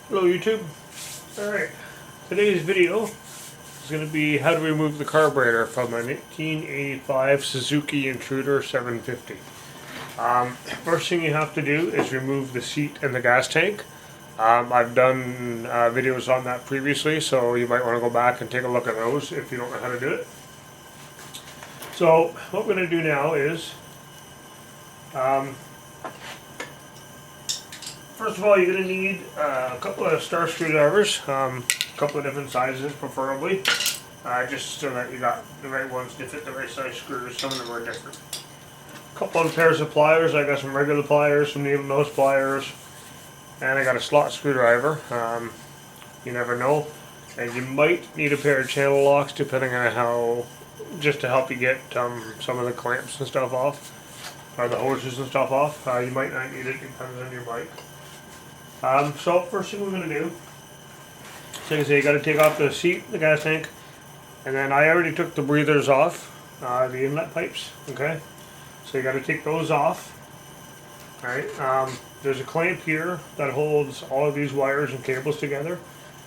Hello YouTube. Alright, today's video is going to be how to remove the carburetor from a 1985 Suzuki Intruder 750. First thing you have to do is remove the seat and the gas tank. I've done videos on that previously, so you might want to go back and take a look at those if you don't know how to do it. So what we're going to do now is first of all, you're going to need a couple of star screwdrivers, a couple of different sizes preferably, just so that you got the right ones to fit the right size screws. Some of them are different. A couple of pairs of pliers. I got some regular pliers, some needle nose pliers, and I got a slot screwdriver. You never know. And you might need a pair of channel locks depending on how, just to help you get some of the clamps and stuff off, or the hoses and stuff off. You might not need it, depends on your bike. So first thing we're going to do, so you got to take off the seat, the gas tank, and then I already took the breathers off, the inlet pipes, okay? So you got to take those off. Alright, there's a clamp here that holds all of these wires and cables together.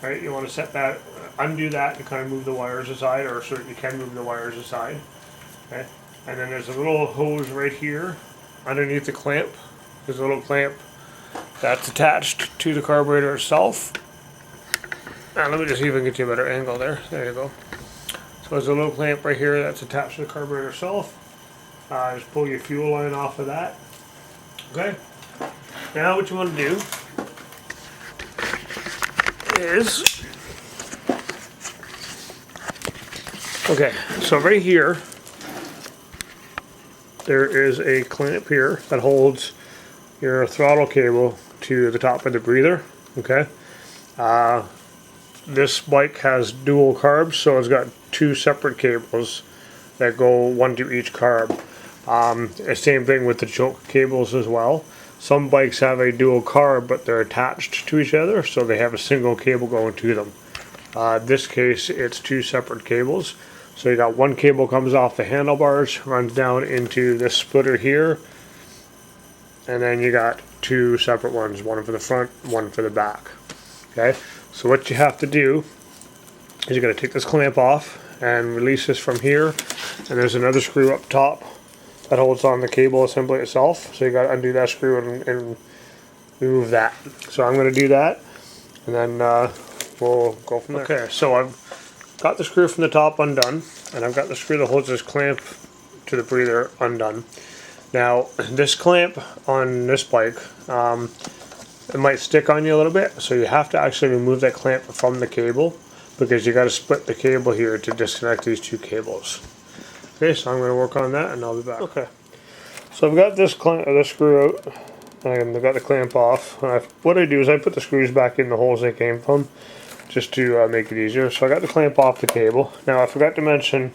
Right, you want to set that, undo that and kind of move the wires aside, or so you can move the wires aside. Okay, and then there's a little hose right here underneath the clamp. There's a little clamp that's attached to the carburetor itself. Let me just see if I can get you a better angle there. There you go. So there's a little clamp right here that's attached to the carburetor itself. Just pull your fuel line off of that. Okay. Now what you want to do is, okay, so right here there is a clamp here that holds your throttle cable to the top of the breather. Okay, this bike has dual carbs, so it's got two separate cables that go one to each carb. Same thing with the choke cables as well. Some bikes have a dual carb, but they're attached to each other, so they have a single cable going to them. This case, it's two separate cables. So you got one cable comes off the handlebars, runs down into this splitter here, and then you got two separate ones, one for the front, one for the back. Okay, so what you have to do is you got to take this clamp off and release this from here, and there's another screw up top that holds on the cable assembly itself. So you got to undo that screw and remove that. So I'm going to do that, and then we'll go from there. Okay, so I've got the screw from the top undone, and I've got the screw that holds this clamp to the breather undone. Now this clamp on this bike, it might stick on you a little bit, so you have to actually remove that clamp from the cable, because you got to split the cable here to disconnect these two cables. Okay, so I'm going to work on that and I'll be back. Okay, so I've got this screw out and I've got the clamp off. What I do is I put the screws back in the holes they came from, just to make it easier. So I got the clamp off the cable. Now I forgot to mention,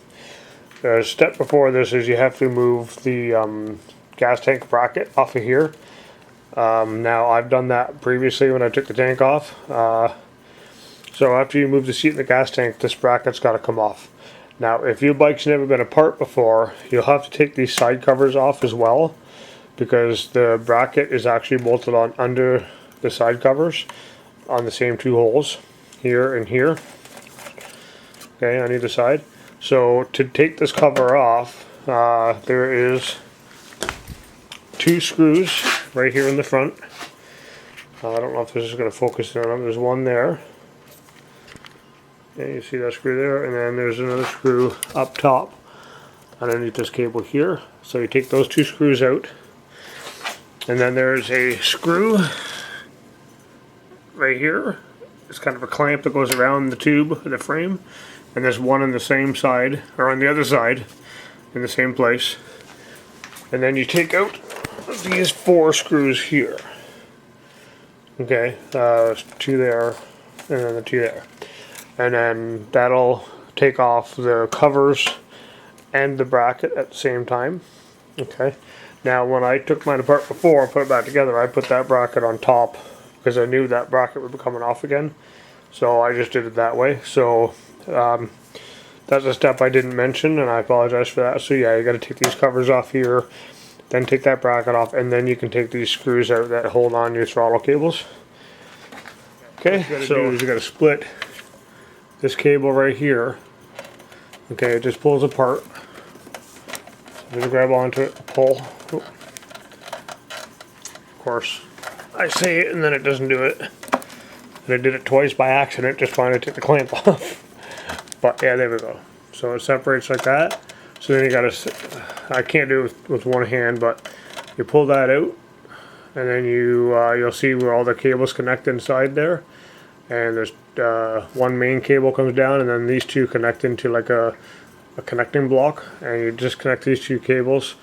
a step before this is you have to remove the gas tank bracket off of here. Now I've done that previously when I took the tank off. So after you move the seat in the gas tank, this bracket's got to come off. Now, if your bike's never been apart before, you'll have to take these side covers off as well, because the bracket is actually bolted on under the side covers on the same two holes, here and here. Okay, on either side. So to take this cover off, there is two screws right here in the front. I don't know if this is going to focus in on them. There's one there. Yeah, you see that screw there, and then there's another screw up top underneath this cable here. So you take those two screws out, and then there's a screw right here. It's kind of a clamp that goes around the tube of the frame, and there's one on the same side, or on the other side, in the same place. And then you take out these four screws here. Okay, two there, and then the two there. And then that'll take off the covers and the bracket at the same time. Okay. Now when I took mine apart before and put it back together, I put that bracket on top because I knew that bracket would be coming off again. So I just did it that way. So that's a step I didn't mention, and I apologize for that. So yeah, you got to take these covers off here, then take that bracket off, and then you can take these screws out that hold on your throttle cables. Okay, so you got to split this cable right here. Okay, it just pulls apart. So just grab onto it, pull. Of course, I say it and then it doesn't do it. And I did it twice by accident, just trying to take the clamp off. But yeah, there we go. So it separates like that. So then you got to, I can't do it with one hand, but you pull that out, and then you'll see where all the cables connect inside there. And there's one main cable comes down, and then these two connect into like a connecting block, and you disconnect these two cables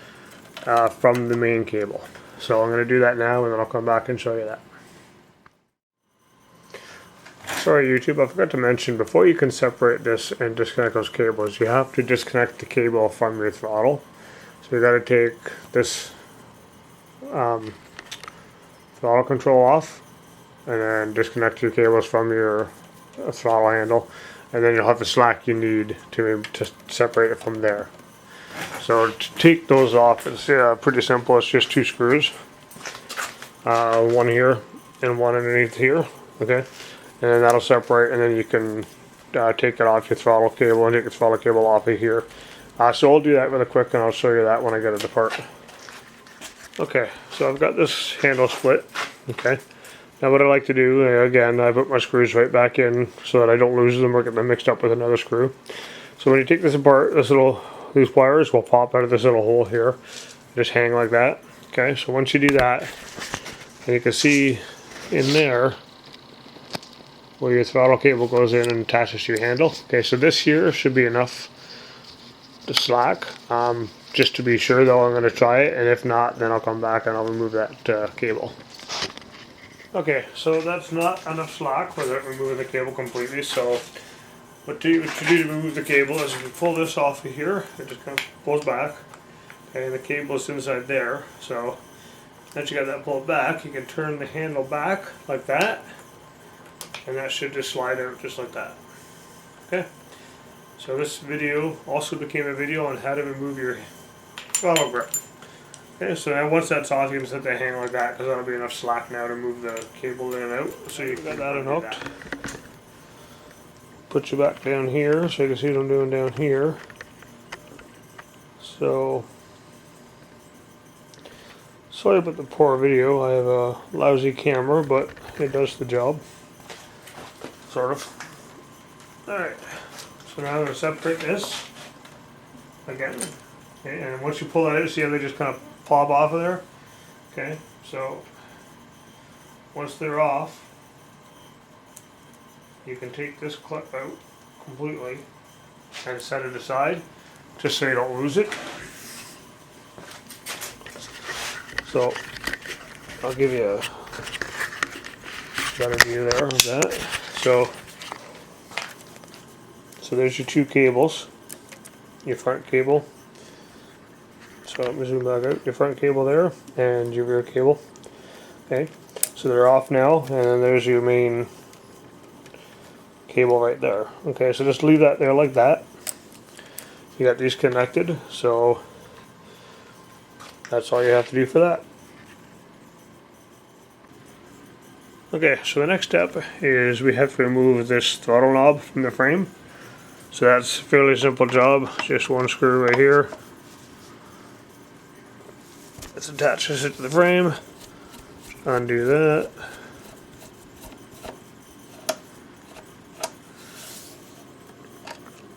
from the main cable. So I'm going to do that now, and then I'll come back and show you that. Sorry YouTube, I forgot to mention, before you can separate this and disconnect those cables, you have to disconnect the cable from your throttle. So you got to take this throttle control off, and then disconnect your cables from your throttle handle, and then you'll have the slack you need to separate it from there. So to take those off, it's pretty simple. It's just two screws, one here and one underneath here. Okay, and then that'll separate, and then you can take it off your throttle cable and take the throttle cable off of here. So I'll do that really quick, and I'll show you that when I get it apart. Okay, so I've got this handle split. Okay, now what I like to do, again, I put my screws right back in so that I don't lose them or get them mixed up with another screw. So when you take this apart, these wires will pop out of this little hole here, just hang like that. Okay, so once you do that, and you can see in there where your throttle cable goes in and attaches to your handle. Okay, so this here should be enough to slack. Just to be sure though, I'm going to try it, and if not, then I'll come back and I'll remove that cable. Okay, so that's not enough slack without removing the cable completely. So what you do to remove the cable is you pull this off of here, it just kind of pulls back, and the cable is inside there. So once you got that pulled back, you can turn the handle back like that, and that should just slide out just like that. Okay, so this video also became a video on how to remove your throttle grip. Okay, so now once that's off, you can set that hang like that, because that'll be enough slack now to move the cable in and out. So you got that unhooked. Put you back down here so you can see what I'm doing down here. So sorry about the poor video. I have a lousy camera, but it does the job. Sort of. Alright, so now I'm going to separate this again. Okay, and once you pull that out, see how they just kind of pop off of there? Okay, so once they're off, you can take this clip out completely and set it aside just so you don't lose it. So I'll give you a better view there of that. So there's your two cables, your front cable. So let me zoom back out. Your front cable there and your rear cable. Okay, so they're off now, and then there's your main cable right there. Okay, so just leave that there like that. You got these connected, so that's all you have to do for that. Okay, so the next step is we have to remove this throttle knob from the frame. So that's a fairly simple job. Just one screw right here. This attaches it to the frame. Undo that.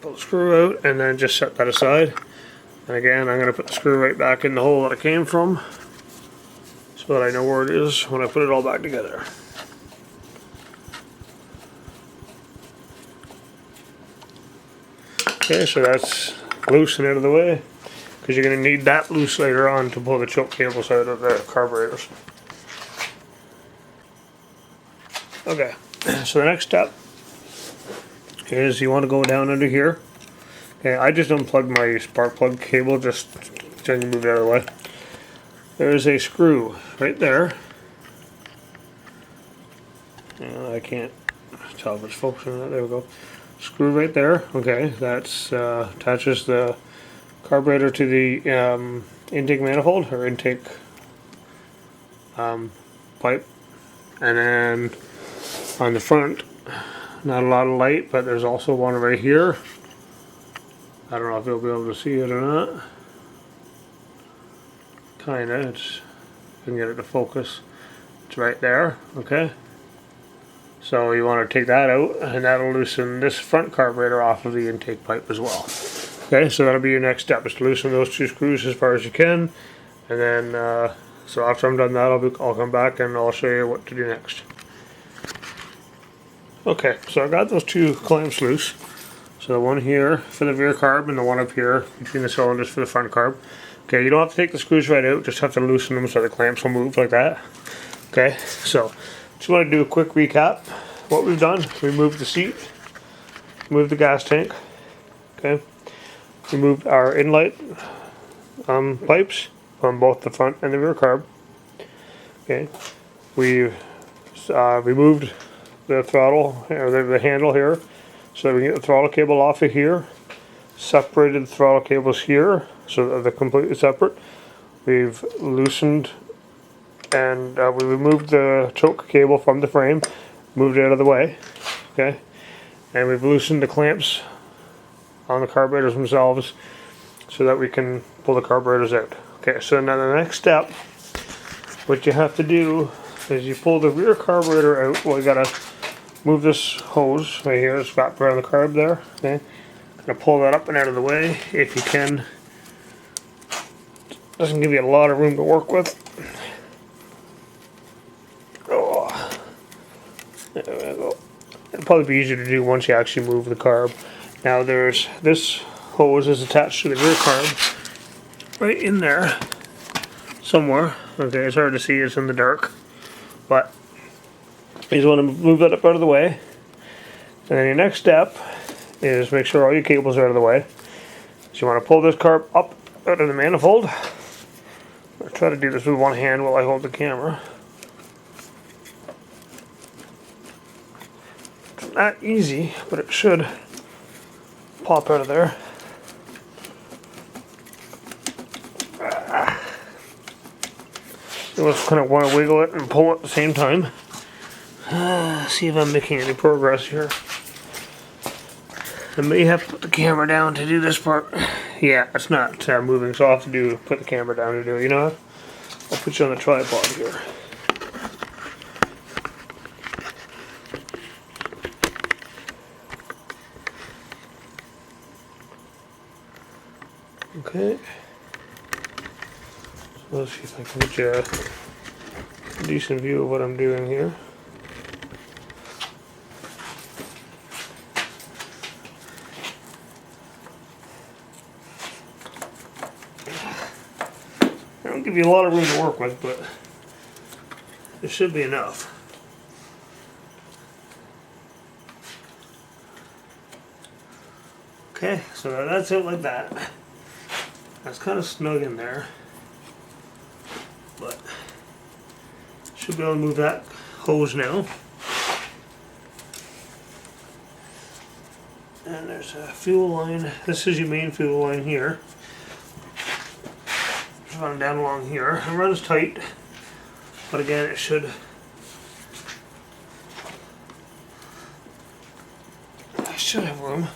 Pull the screw out and then just set that aside. And again, I'm going to put the screw right back in the hole that it came from, so that I know where it is when I put it all back together. Okay, so that's loose and out of the way, because you're going to need that loose later on to pull the choke cables out of the carburetors. Okay, so the next step is you want to go down under here. Okay, I just unplugged my spark plug cable, just trying to move it out of the way. There's a screw right there. I can't tell if it's focusing on that. There we go. Screw right there. Okay, that's attaches the carburetor to the intake manifold or intake pipe, and then on the front. Not a lot of light, but there's also one right here. I don't know if you'll be able to see it or not. Kinda, it's, I can get it to focus. It's right there, okay? So you want to take that out, and that'll loosen this front carburetor off of the intake pipe as well. Okay, so that'll be your next step, is to loosen those two screws as far as you can. And then, so after I'm done that, I'll come back and I'll show you what to do next. Okay, so I got those two clamps loose. So the one here for the rear carb and the one up here between the cylinders for the front carb. Okay, you don't have to take the screws right out, just have to loosen them so the clamps will move like that. Okay, so just want to do a quick recap. What we've done, we moved the seat, moved the gas tank, okay, we moved our inlet pipes on both the front and the rear carb. Okay, we removed the throttle, or the handle here, so that we can get the throttle cable off of here. Separated the throttle cables here, so that they're completely separate. We've loosened and we removed the choke cable from the frame, moved it out of the way, okay, and we've loosened the clamps on the carburetors themselves so that we can pull the carburetors out. Okay, so now the next step, what you have to do is you pull the rear carburetor out. Well, you gotta move this hose right here, it's wrapped around the carb there, okay. Gonna pull that up and out of the way if you can. Doesn't give you a lot of room to work with. Oh, there we go. It'll probably be easier to do once you actually move the carb. Now there's this hose is attached to the rear carb, right in there somewhere. Okay, it's hard to see, it's in the dark, but you just want to move that up out of the way. And then your next step is make sure all your cables are out of the way. So you want to pull this carb up out of the manifold. I'll try to do this with one hand while I hold the camera. It's not easy, but it should pop out of there. You just kind of want to wiggle it and pull it at the same time. See if I'm making any progress here. I may have to put the camera down to do this part. Yeah, it's not moving, so I'll have to put the camera down to do it. You know what? I'll put you on the tripod here. Okay. So let's see if I can get you a decent view of what I'm doing here. I don't give you a lot of room to work with, but it should be enough. Okay, so that's it like that. That's kind of snug in there, but should be able to move that hose now. And there's a fuel line. This is your main fuel line here. Just run down along here. It runs tight, but again, it should. I should have room.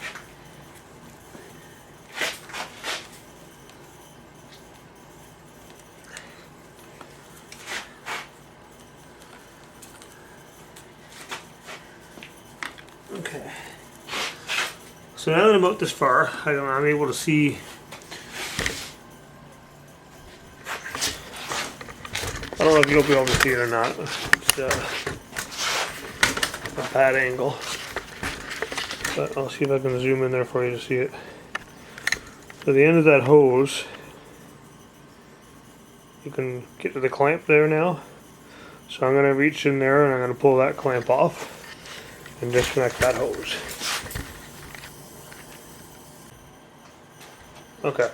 Okay. So now that I'm about this far, I'm able to see. I don't know if you'll be able to see it or not. It's a bad angle, but I'll see if I can zoom in there for you to see it. So the end of that hose, you can get to the clamp there now. So I'm going to reach in there and I'm going to pull that clamp off and disconnect that hose. Okay,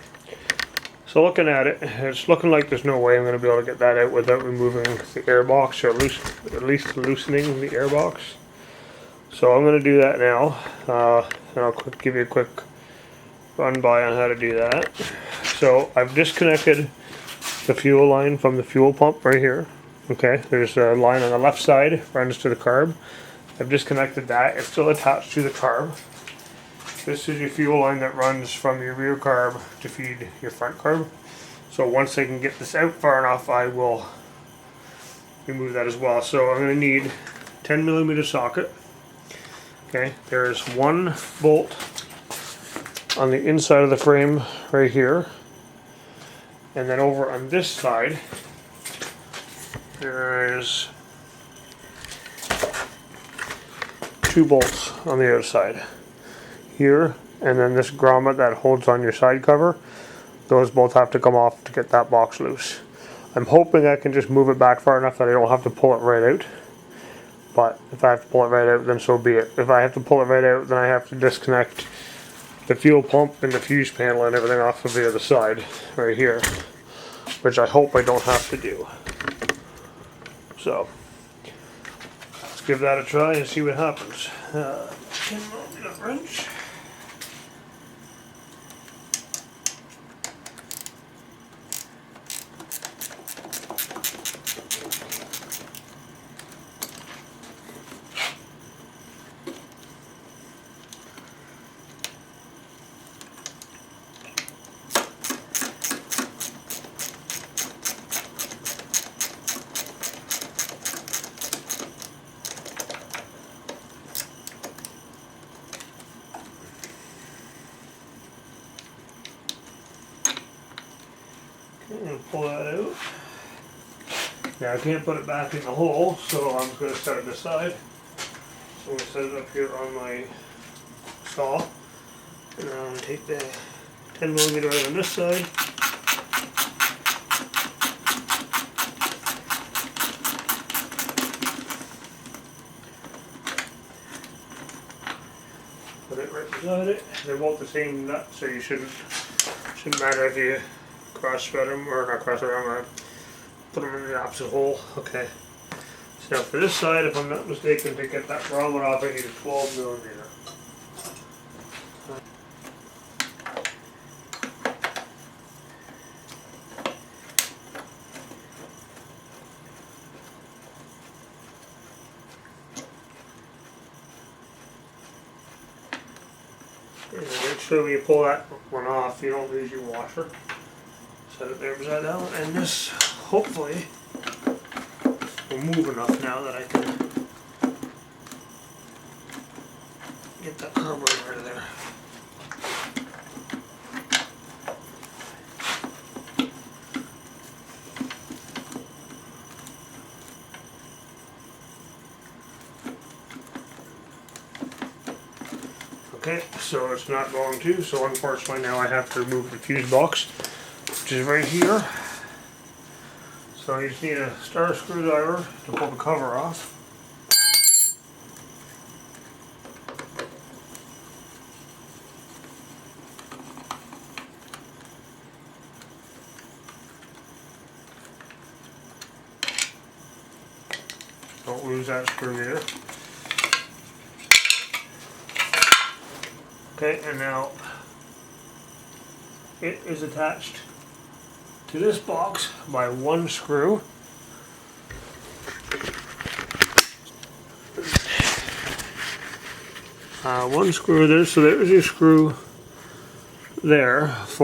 so looking at it, it's looking like there's no way I'm going to be able to get that out without removing the air box, or at least loosening the air box. So I'm going to do that now, and I'll give you a quick run by on how to do that. So I've disconnected the fuel line from the fuel pump right here. Okay, there's a line on the left side, runs to the carb, I've disconnected that. It's still attached to the carb. This is your fuel line that runs from your rear carb to feed your front carb. So once I can get this out far enough, I will remove that as well. So I'm going to need 10mm socket. Okay, there's one bolt on the inside of the frame right here. And then over on this side, there's 2 bolts on the outside. Here, and then this grommet that holds on your side cover, those both have to come off to get that box loose. I'm hoping I can just move it back far enough that I don't have to pull it right out. But if I have to pull it right out, then so be it. If I have to pull it right out, then I have to disconnect the fuel pump and the fuse panel and everything off of the other side right here, which I hope I don't have to do. So let's give that a try and see what happens. 10mm wrench. And pull that out. Now I can't put it back in the hole, so I'm just going to set it aside. So I'm going to set it up here on my saw. And then I'm going to take the 10mm right on this side. Put it right beside it. They're both the same nut, so you shouldn't matter if you cross thread them or not cross thread them, or put them in the opposite hole. Okay. So for this side, if I'm not mistaken, to get that grommet off, I need a 12mm. And make sure when you pull that one off, you don't lose your washer. Set it there beside that one, and this hopefully will move enough now that I can get that carburetor out of there. Okay, so it's not going to, so unfortunately now I have to remove the fuse box, which is right here. So you just need a star screwdriver to pull the cover off. Don't lose that screw either. Okay, and now it is attached to this box by one screw. One screw there, so there's your screw there for